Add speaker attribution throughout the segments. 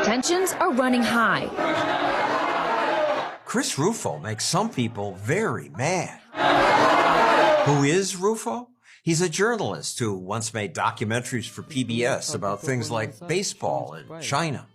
Speaker 1: Tensions are running high.
Speaker 2: Chris Rufo makes some people very mad. Who is Rufo? He's a journalist who once made documentaries for PBS about things like baseball in China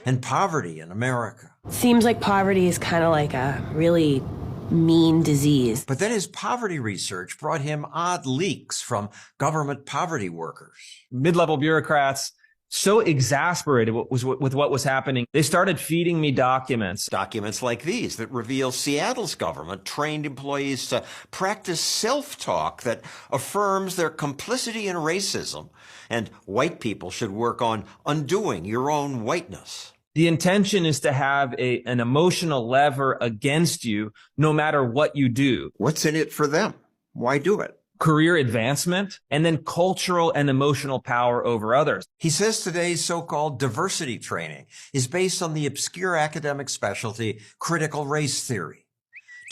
Speaker 2: and poverty in America.
Speaker 3: Seems like poverty is kind of like a really mean disease.
Speaker 2: But then his poverty research brought him odd leaks from government poverty workers.
Speaker 4: Mid-level bureaucrats, so exasperated with what was happening, they started feeding me documents.
Speaker 2: Documents like these that reveal Seattle's government trained employees to practice self-talk that affirms their complicity in racism, and white people should work on undoing your own whiteness.
Speaker 4: The intention is to have an emotional lever against you no matter what you do.
Speaker 2: What's in it for them? Why do it?
Speaker 4: Career advancement, and then cultural and emotional power over others.
Speaker 2: He says today's so-called diversity training is based on the obscure academic specialty critical race theory.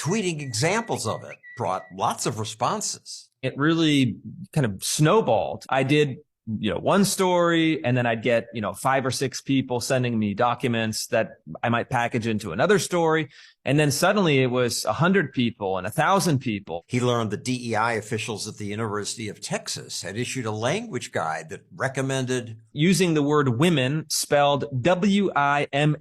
Speaker 2: Tweeting examples of it brought lots of responses.
Speaker 4: It really kind of snowballed. I did one story, and then I'd get, 5 or 6 people sending me documents that I might package into another story. And then suddenly it was 100 people and 1,000 people.
Speaker 2: He learned that DEI officials at the University of Texas had issued a language guide that recommended
Speaker 4: using the word women spelled WIMMIN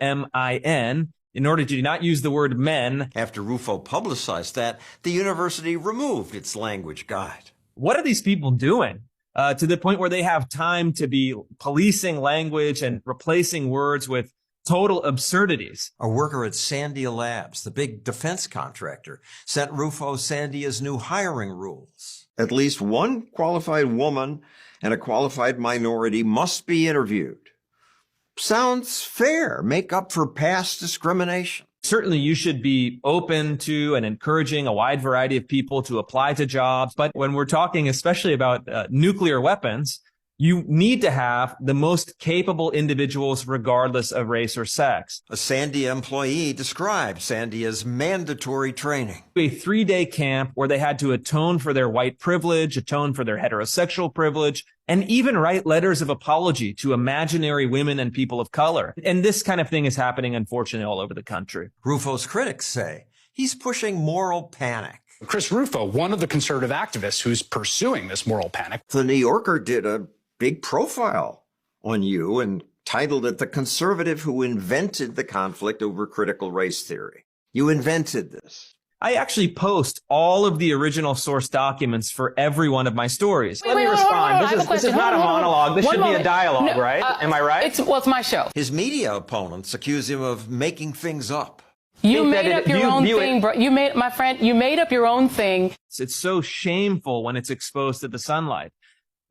Speaker 4: in order to not use the word men.
Speaker 2: After Rufo publicized that, the university removed its language guide.
Speaker 4: What are these people doing? To the point where they have time to be policing language and replacing words with total absurdities.
Speaker 2: A worker at Sandia Labs, the big defense contractor, sent Rufo Sandia's new hiring rules. At least one qualified woman and a qualified minority must be interviewed. Sounds fair. Make up for past discrimination.
Speaker 4: Certainly, you should be open to and encouraging a wide variety of people to apply to jobs. But when we're talking especially about nuclear weapons, you need to have the most capable individuals regardless of race or sex.
Speaker 2: A Sandia employee described Sandia's mandatory training.
Speaker 4: A 3-day camp where they had to atone for their white privilege, atone for their heterosexual privilege, and even write letters of apology to imaginary women and people of color. And this kind of thing is happening, unfortunately, all over the country.
Speaker 2: Rufo's critics say he's pushing moral panic.
Speaker 5: Chris Rufo, one of the conservative activists who's pursuing this moral panic.
Speaker 2: The New Yorker did a big profile on you and titled it "The Conservative Who Invented the Conflict Over Critical Race Theory." You invented this.
Speaker 4: I actually post all of the original source documents for every one of my stories.
Speaker 6: Let me respond. This is not a monologue. This should be a dialogue, right? Am I right?
Speaker 7: It's my show.
Speaker 2: His media opponents accuse him of making things up.
Speaker 7: You made up your own thing, bro. You made up your own thing.
Speaker 4: It's so shameful when it's exposed to the sunlight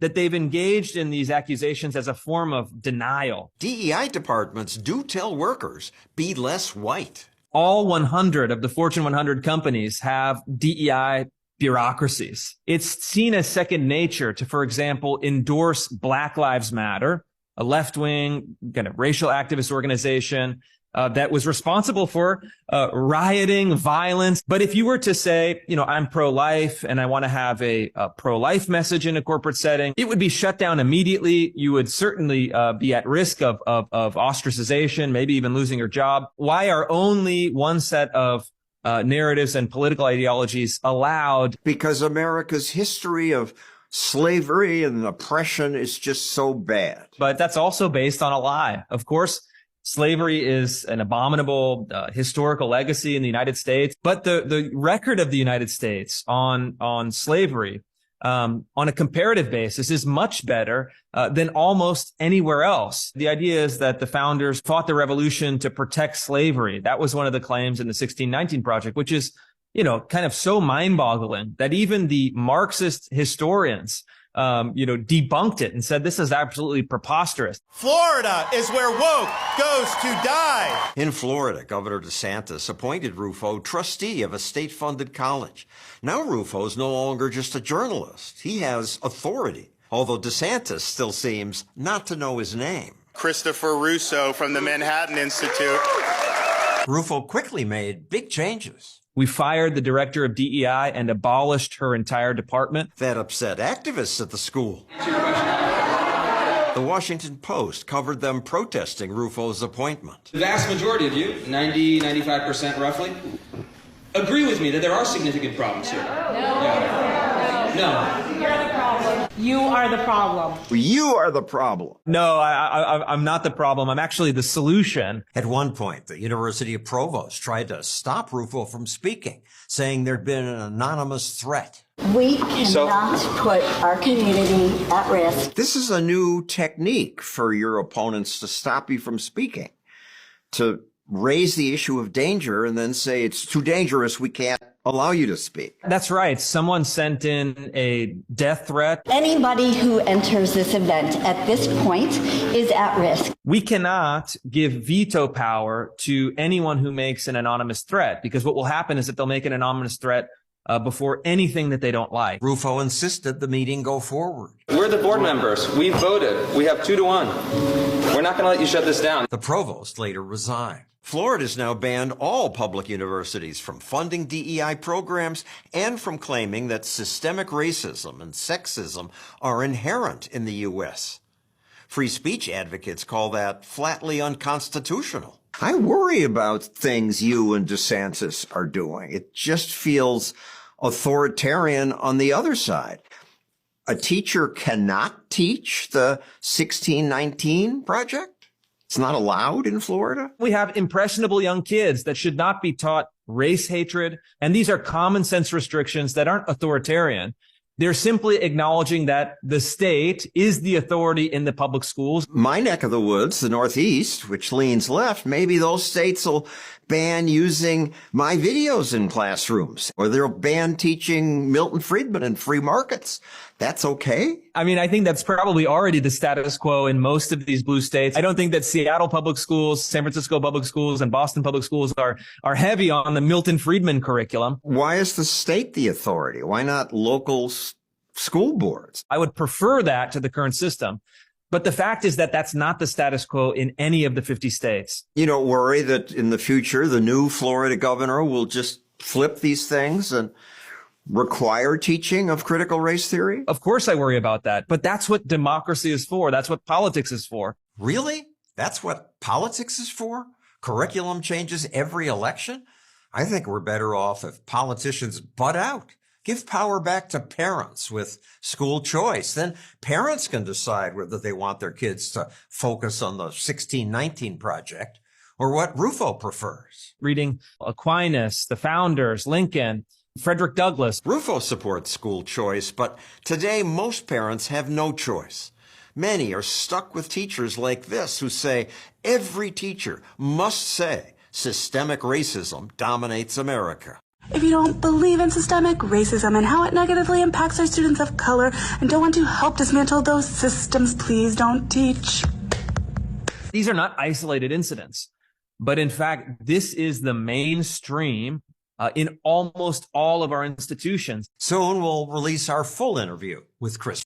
Speaker 4: that they've engaged in these accusations as a form of denial.
Speaker 2: DEI departments do tell workers, be less white.
Speaker 4: All 100 of the Fortune 100 companies have DEI bureaucracies. It's seen as second nature to, for example, endorse Black Lives Matter, a left-wing kind of racial activist organization that was responsible for rioting, violence. But if you were to say, I'm pro-life and I want to have a pro-life message in a corporate setting, it would be shut down immediately. You would certainly be at risk of ostracization, maybe even losing your job. Why are only one set of narratives and political ideologies allowed?
Speaker 2: Because America's history of slavery and oppression is just so bad.
Speaker 4: But that's also based on a lie. Of course, slavery is an abominable historical legacy in the United States, but the record of the United States on slavery on a comparative basis is much better than almost anywhere else. The idea is that the founders fought the revolution to protect slavery. That was one of the claims in the 1619 Project, which is, kind of so mind-boggling that even the Marxist historians debunked it and said this is absolutely preposterous.
Speaker 8: Florida is where woke goes to die.
Speaker 2: In Florida, Governor DeSantis appointed Rufo trustee of a state-funded college. Now Rufo's no longer just a journalist. He has authority, although DeSantis still seems not to know his name.
Speaker 8: Christopher Russo from the Manhattan Institute.
Speaker 2: Rufo quickly made big changes.
Speaker 4: We fired the director of DEI and abolished her entire department.
Speaker 2: That upset activists at the school. The Washington Post covered them protesting Rufo's appointment.
Speaker 9: The vast majority of you, 90, 95% roughly, agree with me that there are significant problems here. No.
Speaker 3: You're the problem. You are the problem.
Speaker 2: You are the problem.
Speaker 4: No, I'm not the problem. I'm actually the solution.
Speaker 2: At one point, the University of Provost tried to stop Rufo from speaking, saying there'd been an anonymous threat.
Speaker 10: We cannot put our community at risk.
Speaker 2: This is a new technique for your opponents to stop you from speaking, to raise the issue of danger and then say it's too dangerous, we can't allow you to speak.
Speaker 4: That's right. Someone sent in a death threat.
Speaker 10: Anybody who enters this event at this point is at risk.
Speaker 4: We cannot give veto power to anyone who makes an anonymous threat, because what will happen is that they'll make an anonymous threat before anything that they don't like.
Speaker 2: Rufo insisted the meeting go forward.
Speaker 9: We're the board members. We voted. We have 2-1. We're not going to let you shut this down.
Speaker 2: The provost later resigned. Florida's now banned all public universities from funding DEI programs and from claiming that systemic racism and sexism are inherent in the U.S. Free speech advocates call that flatly unconstitutional. I worry about things you and DeSantis are doing. It just feels authoritarian on the other side. A teacher cannot teach the 1619 project? It's not allowed in Florida?
Speaker 4: We have impressionable young kids that should not be taught race hatred. And these are common sense restrictions that aren't authoritarian. They're simply acknowledging that the state is the authority in the public schools.
Speaker 2: My neck of the woods, the Northeast, which leans left, maybe those states will ban using my videos in classrooms, or they'll ban teaching Milton Friedman in free markets. That's okay?
Speaker 4: I mean, I think that's probably already the status quo in most of these blue states. I don't think that Seattle public schools, San Francisco public schools, and Boston public schools are heavy on the Milton Friedman curriculum.
Speaker 2: Why is the state the authority? Why not local school boards?
Speaker 4: I would prefer that to the current system. But the fact is that that's not the status quo in any of the 50 states.
Speaker 2: You don't worry that in the future, the new Florida governor will just flip these things and require teaching of critical race theory?
Speaker 4: Of course I worry about that. But that's what democracy is for. That's what politics is for.
Speaker 2: Really? That's what politics is for? Curriculum changes every election? I think we're better off if politicians butt out. Give power back to parents with school choice. Then parents can decide whether they want their kids to focus on the 1619 project or what Rufo prefers.
Speaker 4: Reading Aquinas, the founders, Lincoln, Frederick Douglass.
Speaker 2: Rufo supports school choice, but today most parents have no choice. Many are stuck with teachers like this who say every teacher must say systemic racism dominates America.
Speaker 11: If you don't believe in systemic racism and how it negatively impacts our students of color and don't want to help dismantle those systems, please don't teach.
Speaker 4: These are not isolated incidents, but in fact, this is the mainstream in almost all of our institutions.
Speaker 2: Soon we'll release our full interview with Chris.